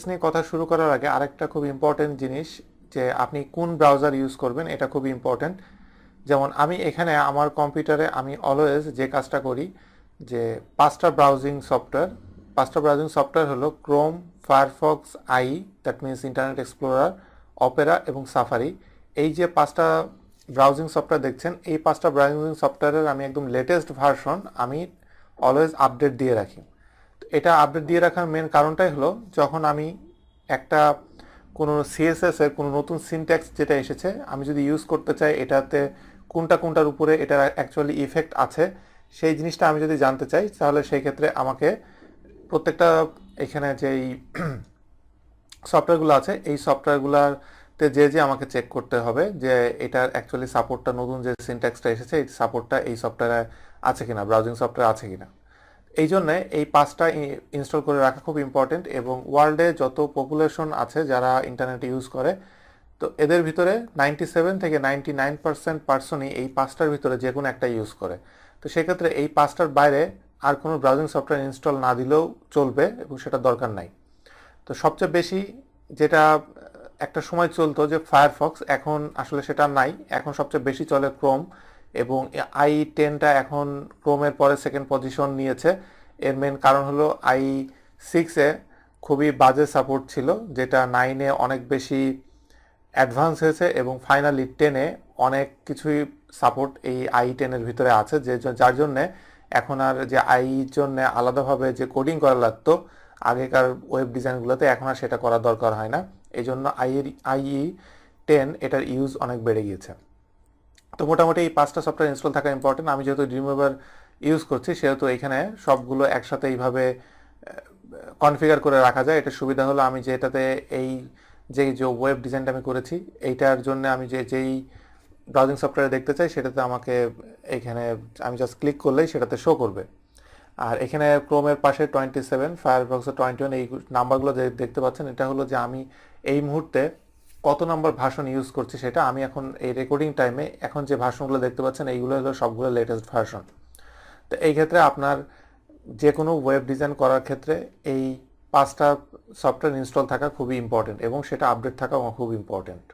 নিয়ে কথা শুরু করার আগে আরেকটা খুব ইম্পর্টেন্ট জিনিস, যে আপনি কোন ব্রাউজার ইউজ করবেন এটা খুবই ইম্পর্টেন্ট। যেমন আমি এখানে আমার কম্পিউটারে আমি অলওয়েজ যে কাজটা করি, যে পাঁচটা ব্রাউজিং সফটওয়্যার হলো Chrome, Firefox, that means internet explorer, Opera এবং সাফারি। এই যে পাঁচটা ব্রাউজিং সফটওয়্যার দেখছেন, এই পাঁচটা ব্রাউজিং সফটওয়্যারের আমি একদম লেটেস্ট ভার্সন আমি অলওয়েজ আপডেট দিয়ে রাখি। এটা আপডেট দিয়ে রাখার মেন কারণটাই হলো, যখন আমি একটা কোনো সিএসএস এর কোনো নতুন সিনট্যাক্স যেটা এসেছে আমি যদি ইউজ করতে চাই, এটাতে কোনটার উপরে এটার অ্যাকচুয়ালি ইফেক্ট আছে, সেই জিনিসটা আমি যদি জানতে চাই, তাহলে সেই ক্ষেত্রে আমাকে প্রত্যেকটা এখানে যেই সফটওয়্যারগুলো আছে এই সফটওয়্যারগুলোতে যে আমাকে চেক করতে হবে যে এটার অ্যাকচুয়ালি সাপোর্টটা, নতুন যে সিনট্যাক্সটা এসেছে এই সাপোর্টটা এই সফটওয়্যারে আছে কিনা, ব্রাউজিং সফটওয়্যার আছে কিনা। এই জন্যে এই পাঁচটা ইনস্টল করে রাখা খুব ইম্পর্টেন্ট। এবং ওয়ার্ল্ডে যত পপুলেশন আছে যারা ইন্টারনেট ইউজ করে, তো এদের ভিতরে 97 থেকে 99% পার্সনই এই পাঁচটার ভিতরে যে কোনো একটা ইউজ করে। তো সেক্ষেত্রে এই পাঁচটার বাইরে আর কোনো ব্রাউজিং সফটওয়্যার ইনস্টল না দিলেও চলবে এবং সেটা দরকার নাই। তো সবচেয়ে বেশি যেটা একটা সময় চলতো যে ফায়ারফক্স, এখন আসলে সেটা নাই, এখন সবচেয়ে বেশি চলে ক্রোম। এবং i10টা এখন ক্রোমের পরে সেকেন্ড পজিশন নিয়েছে। এর মেন কারণ হলো i6-এ খুবই বাজে সাপোর্ট ছিল, যেটা 9-এ অনেক বেশি অ্যাডভান্স হয়েছে এবং ফাইনালি 10-এ অনেক কিছুই সাপোর্ট এই i10-এর ভিতরে আছে, যার জন্যে এখন আর যে জন্য আলাদাভাবে যে কোডিং করা লাগতো আগেকার ওয়েব ডিজাইনগুলোতে, এখন আর সেটা করার দরকার হয় না। এই জন্য IE10 এটার ইউজ অনেক বেড়ে গিয়েছে। তো মোটামুটি এই পাঁচটা সফটওয়্যার ইনস্টল থাকা ইম্পর্টেন্ট। আমি যেহেতু ড্রিমওয়েভার ইউজ করছি সেহেতু এখানে সবগুলো একসাথে এইভাবে কনফিগার করে রাখা যায়। এটা সুবিধা হলো আমি যেটাতে এই যে ওয়েব ডিজাইনটা আমি করেছি এইটার জন্য আমি যেই ব্রাউজিং সফটওয়্যার দেখতে চাই সেটাতে আমাকে এখানে আমি জাস্ট ক্লিক করলেই সেটাতে শো করবে। আর এখানে ক্রোমের পাশে 27, ফায়ারফক্সের 21, এই নাম্বারগুলো যে দেখতে পাচ্ছেন এটা হলো যে আমি এই মুহূর্তে কত নম্বর ভার্সন ইউজ করছি সেটা। আমি এখন এই রেকর্ডিং টাইমে এখন যে ভার্সনগুলো দেখতে পাচ্ছেন এইগুলো হলো সবগুলো লেটেস্ট ভার্সন। তো এই ক্ষেত্রে আপনার যে কোনো ওয়েব ডিজাইন করার ক্ষেত্রে এই পাঁচটা সফটওয়্যার ইনস্টল থাকা খুবই ইম্পর্টেন্ট এবং সেটা আপডেট থাকা খুব ইম্পর্টেন্ট।